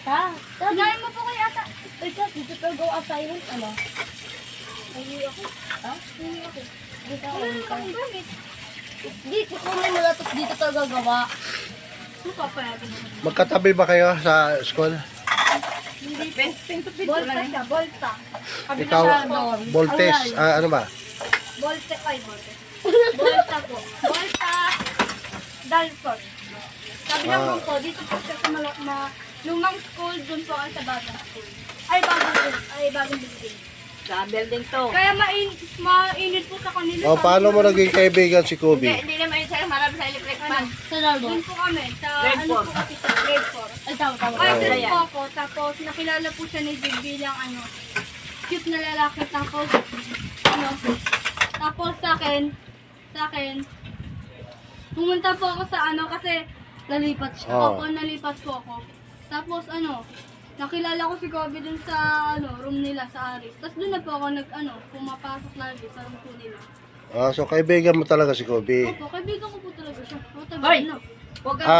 Ta. Sinayin mo po kay ata. Ay, ka, dito ka go assignment, ano? Ay, ako. Ha? Hindi ako. Dito Ano naman akong gamit? Dito kunin mo na, tapos dito ka gagawa. Ano pa payagan naman? Magkatabi ba kayo sa school? Hindi po. Volta siya, Volta. Sabi Ikaw, na siya doon. Voltes, ano ba? Volte, ay, Volte. Volta po. Volta. Dalton. Sabi naman po, dito po siya sa lumang school, dun po ang sa bagong school. Ay, bagong building. Sa building to. Kaya mainit po sa kanila. O, paano mo naging kaibigan si Kobe? Hindi naman yun sir, marami sa electric fan. Sa Largo. Dun po kami, sa Grade ano four. po kasi sa grade 4. Ay, tama. Ay, Oo. dun po ako, tapos nakilala po siya ni Jig bilang cute na lalaki, tapos sa akin, pumunta po ako sa kasi Nalipat siya. Oo. Opo, nalipat po ako. Tapos nakilala ko si Kobe dun sa room nila sa Aris. Tapos dun na po ako pumapasok lagi sa room po nila. Ah, so kaibigan mo talaga si Kobe. Opo, kaibigan ko po talaga siya. O, tabi Hoy! na. Huwag kang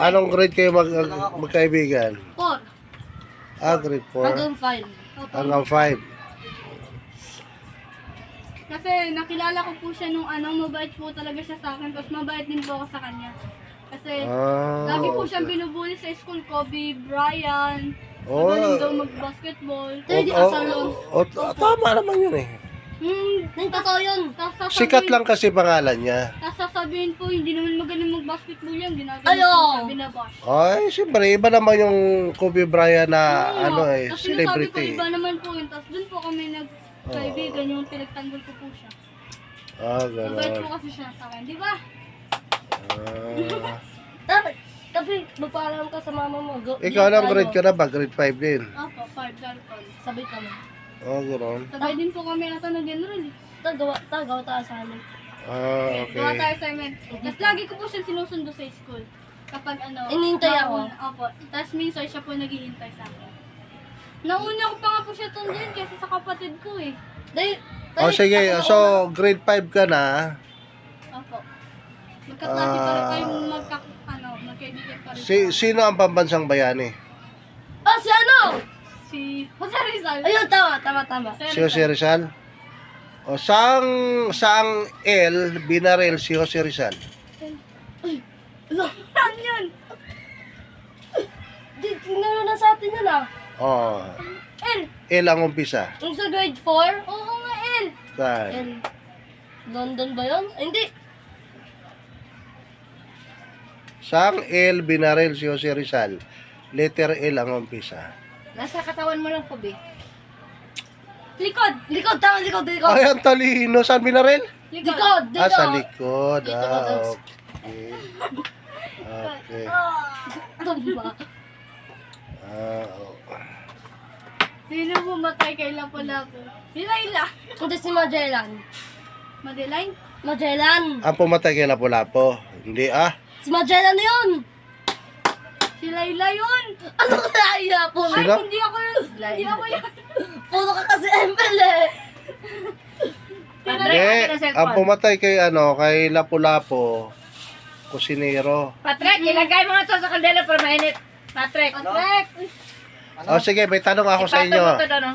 Anong grade kayo magkaibigan? 4. Grade 4. Hanggang 5. Opo. Hanggang 5. Kasi nakilala ko po siya nung mabait po talaga siya sa akin. Tapos mabait din po ako sa kanya. Kasi lagi po siyang binubuli sa school. Kobe, Brian. Oh. Magaling daw mag-basketball. Tama naman yun eh. Yung totoo yun. Sikat lang kasi pangalan niya. Tapos sasabihin po, hindi naman magaling mag-basketball yan. Ginagawa Ayo! po siya, binabash. Ay, siyempre, iba naman yung Kobe Bryant na Tapos sinasabi ko, celebrity. iba naman po yun. Tapos dun po kami nagkaibigan, yung pinagtanggol ko po siya. Mabait po Gano'n. kasi siya sa akin, di ba? Tapi, magpaalam ka sa mama mo. Ikaw lang grade ka na ba? Grade 5 din. Opo, 5 Dalton. Sabay kami. Gano'n. Sabay din po kami ata nag-enroll eh. Tagaw tayo sa amin. Gawa Okay. tayo assignment. Tapos lagi ko po siya sinusundo sa school. Kapag Inihintay ako. Opo. Tapos minsan siya po naghihintay sa akin. Nauna ko pa nga po siya tundin kaysa sa kapatid ko eh. Sige. So, grade 5 ka na. Opo. Magkaklase pa rin kayo magkaibigan pa rin. Sino ang pambansang bayani? Si ano? Si Jose Rizal. Ayun, tama. Si Jose Rizal? O, saang L binaril si Jose Rizal? Saan yun? Tinuro na sa atin yun Oh, L. L ang umpisa. Yung sa grade 4? Oo nga, L. Saan? London ba yun? Hindi. Saang L binaril si Jose Rizal? Letter L ang umpisa. Nasa katawan mo lang po, be. Likod. Likod. Ay, ang talino. Saan binaril? Likod. Dito. Sa likod. Dito ba daw? Okay. Okay. Tumba. Oh. Sino bumatay kay Lapu-Lapu? Si Layla. Ito si Magellan. Madeline? Magellan. Ang pumatay kay Lapu-Lapu. Hindi Si Magellan na yun. Si Layla yun. Ano ka naiya po? Ay, Sino? hindi ako yun. Hindi ako yun. Puro ka kasi ML eh. Hindi. Ang pumatay kay kay Lapu-Lapu, kusinero. Patrick, ilagay mo nga to sa kaldero para mainit. Patrick. Patrick. Sige, may tanong ako sa inyo. Ipatong mo to doon, no?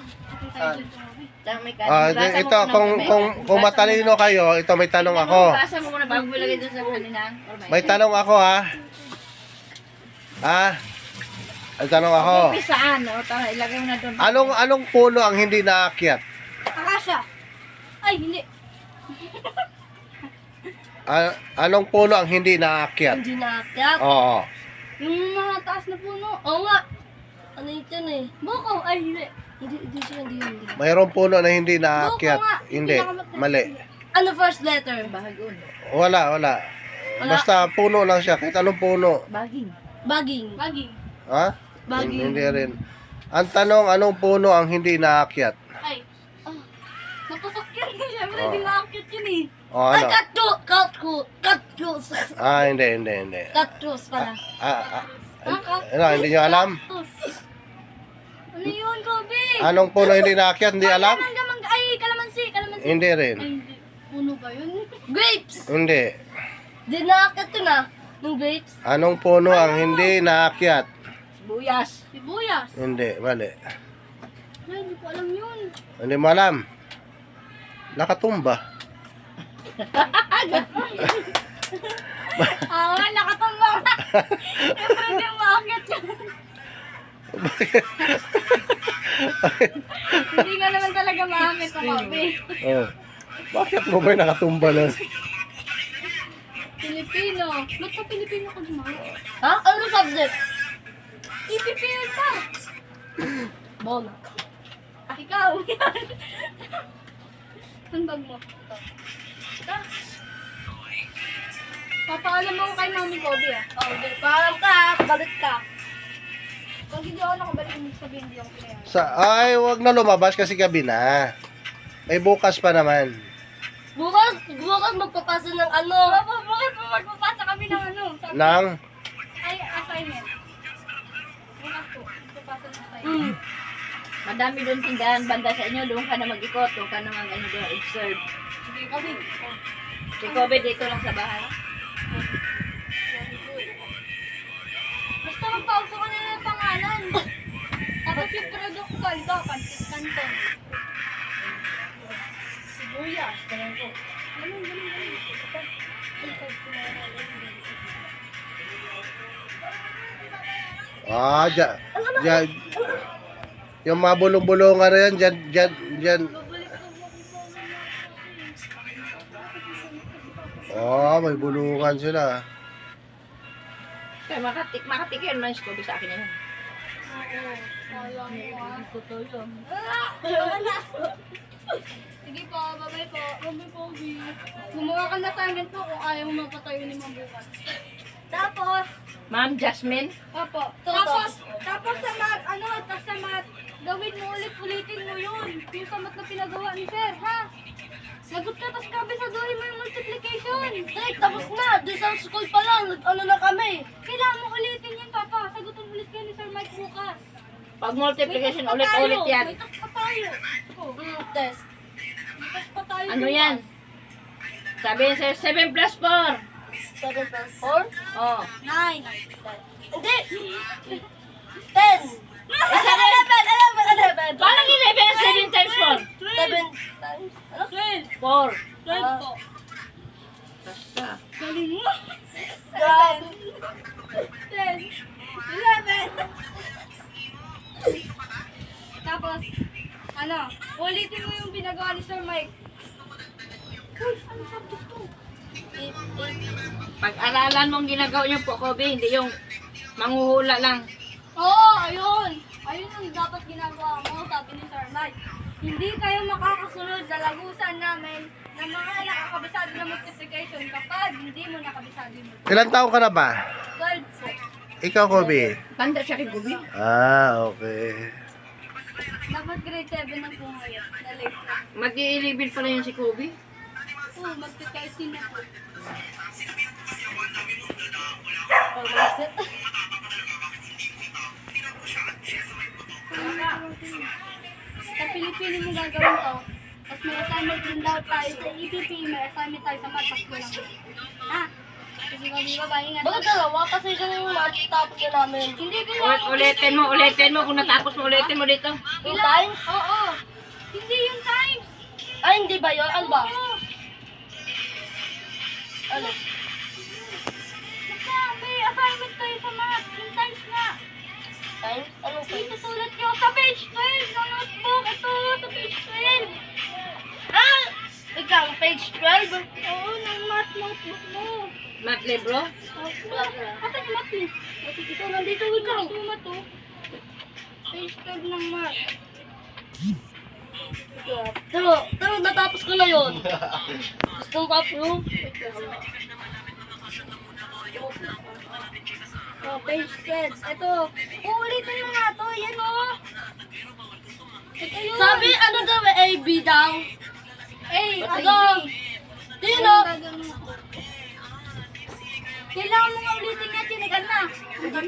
Ito, kung matalino kayo, ito may tanong ako. Basa mo muna bago ilagay doon sa kanina. May tanong ako, ha? May tanong ako. Pisaan, no? Tama, ilagay mo na doon. Anong puno ang hindi naakyat? Akasha. Ay, hindi. Anong puno ang hindi naakyat? Hindi naakyat. Oo. Yung mga taas na puno. Oo nga. Ano yun eh? Boko. Ay, hindi. Hindi siya, hindi. Mayroong puno na hindi naakyat. Boko nga. Hindi. Mali. Ano first letter? Bahagon. Wala. Basta puno lang siya. Kahit anong puno. Baging. Baging. Baging. Ha? Baging. Hindi rin. Ang tanong, anong puno ang hindi naakyat? Ay. Natusok yun. Siyempre, hindi nakakit yun eh. Ay, Ano? cactus. Hindi. Cactus pala. Hindi nyo alam? Ano yun, Kobe? Anong puno hindi naakyat? Hindi alam? Ay, kalamansi. Hindi rin. Ay, hindi. Puno ba yun? Grapes. Hindi. Di naakyat yun Yung grapes. Anong puno ang hindi naakyat? Buyas. Sibuyas. Hindi, mali. Ay, hindi ko alam yun. Hindi mo alam. Nakatumba. Nakatumba nga. Siyempre, hindi umakit yun. Hindi nga naman talaga maakit sa Kobe. Oh. Bakit mo ba nakatumba na? Pilipino. Ba't ka Pilipino ka gumawa? Ha? Ano subject? Ipipil ka. Bon. Ikaw. Saan bag mo? Ito. Papaalam mo kay Mami Kobe ah. Oh, okay. Parang ka, balik ka. Pag hindi ako nakabalik, hindi sabihin hindi ako kaya. Ay, wag na lumabas kasi gabi na. May bukas pa naman. Bukas magpapasa ng ano. Bakit mo magpapasa kami ng ano? Sabi- Nang, Ay, assignment. Bukas po. Magpapasa ng assignment. Hmm. Madami doon tindahan banda sa inyo. Doon ka na mag-ikot. Doon ka na mag-ano doon. Observe. Hindi kami. Si Kobe dito lang sa bahay. Basta magpauso ka nila ng pangalan. Tapos yung product ko, ito, pansit canton. Sibuyas. Ganun ko. Ganun. dyan. Yung mga bulong-bulungan na yan, dyan. Oh, may bulungan sila. Kaya makatikin man si Kobe sa akin yun. Sige po, babay po. Babay po, Bi. Gumawa ka na assignment po kung ayaw mo mapatayo ni Ma'am bukas. Tapos, Ma'am Jasmine. Opo. Tapos sa mat, tapos sa mat, gawin mo ulit-ulitin mo yun. Yung sa mat na pinagawa ni Sir, ha? Lagot ka, tapos kabisaduhin mo yung multiplication. Hey, tapos na. Di sa school pa lang. Ano na kami. Kailangan mo ulitin yan, Papa. Sagutin ulit kayo ni Sir Mike bukas. Pag multiplication, May test pa ulit-ulit tayo. yan. May test pa tayo. Test. May test pa tayo. Ano bukas. yan? Sabi niya sa'yo, 7 plus 4. 7 plus 4? Oh. 9. Hindi. 10. 11. Parang 11, 7 times 7 times. Ano? 12. 4. 12 po. Basta. Galing mo. Grabe. 10. 11. Tapos, ulitin mo yung binagawa ni Sir Mike. Uy, ano subject to? Pag-aralan mong ginagawa niyo po, Kobe, hindi yung manghuhula lang. Oo, ayun. Ayun yung dapat ginagawa mo, sabi ni Sir Mike. Hindi kayo makakasunod sa lagusan namin ng mga nakakabisado na multiplication kapag hindi mo nakabisado yung multiplication. Ilan taong ka na ba? 12 po. Ikaw, Kobe. Tanda siya kay Kobe. Ah, okay. Dapat grade 7 na po ngayon. Na late na. Mag-i-11 pala yun si Kobe. Oo, magti-13 na po. Sa Pilipino mo gagawin to. Tapos may assignment din daw tayo sa EPP, may assignment tayo sa matas ko lang. Ha? Sige kami baba, ingat. Bakit dalawa? Kasi yung matapos na namin. Hindi ko Ulitin mo. Kung natapos mo, ulitin mo dito. Yung times? Oo. Hindi yung times. Ay, hindi ba yun? Ano ba? Oo. Ano? Basta may assignment tayo sa math. Yung times nga. Times? Anong times? Isusulat nyo sa page 12 ng notebook. Ito, sa page 12. Ah! Ikaw, page 12? Oo, ng math notebook mo. Mat libro? Kasi math eh. Ito, nandito ikaw. Sumat to. Page 12 ng math. Pero natapos ko na yun. Gusto ko approve. Oh, page 12. Ito. Uulitin mo nga to. Yan o. Ito yun. Sabi, ano daw, A, B daw. Ano? Di Sino? Kailangan mo nga ulitin yan, tinigan na.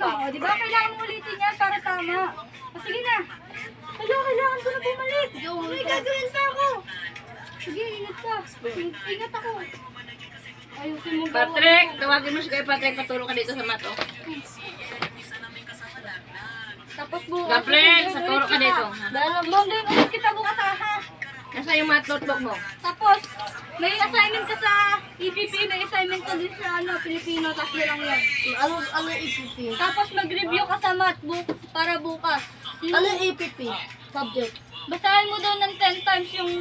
O, di ba? Kailangan mo ulitin yan para tama. O, sige na. Kailangan ko na bumalik. May gagawin pa ako. Sige, ingat ka. Ingat ako. Ayusin mo gawa. Patrick, tawagin mo si Kuya Patrick, patulong ka dito sa mato. Rondoin ulit kita bukas ha. Nasa yung math notebook mo? Tapos, may assignment ka sa EPP, may assignment ka din sa Pilipino, tatlo lang yan. Ano EPP? Tapos mag-review ka sa math book para bukas. Ano EPP? Subject. Basahin mo daw ng 10 times yung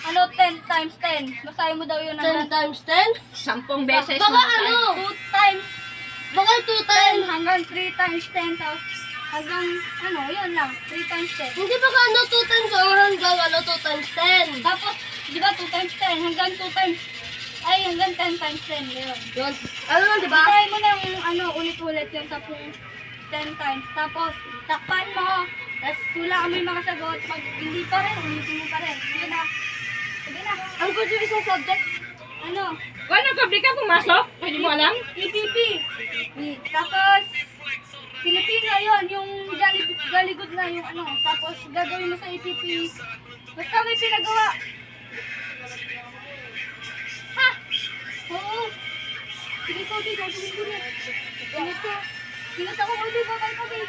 10 times 10. Basahin mo daw yun 10 ng times 10? 10 beses Baka na ano? 2 times Baka 2 times. 10 hanggang 3 times 10. Tapos hanggang, yun lang, 3 times 10. Hindi baka 2 times or hanggang 2 times 10. Tapos, di ba 2 times 10? Hanggang 2 times, hanggang 10 times 10. Yun. Yun. Ano lang, di ba? Basahin mo ng ulit-ulit yung 10 times. Tapos, takpan mo. Tapos, hulaan mo yung mga sagot. Pag hindi pa rin, ulitin mo pa rin. Sige na. Sige na. Ang gusto yung isang subject. Ano, publika pumasok? Pwede mo alam? EPP. Tapos, Pilipino yun. Yung jolly good na yung Tapos, gagawin mo sa EPP. Basta may pinagawa. Ha? Oo. Sige ko, sige ko. Sige ko. Sige ko. Sige ko. Sige ko.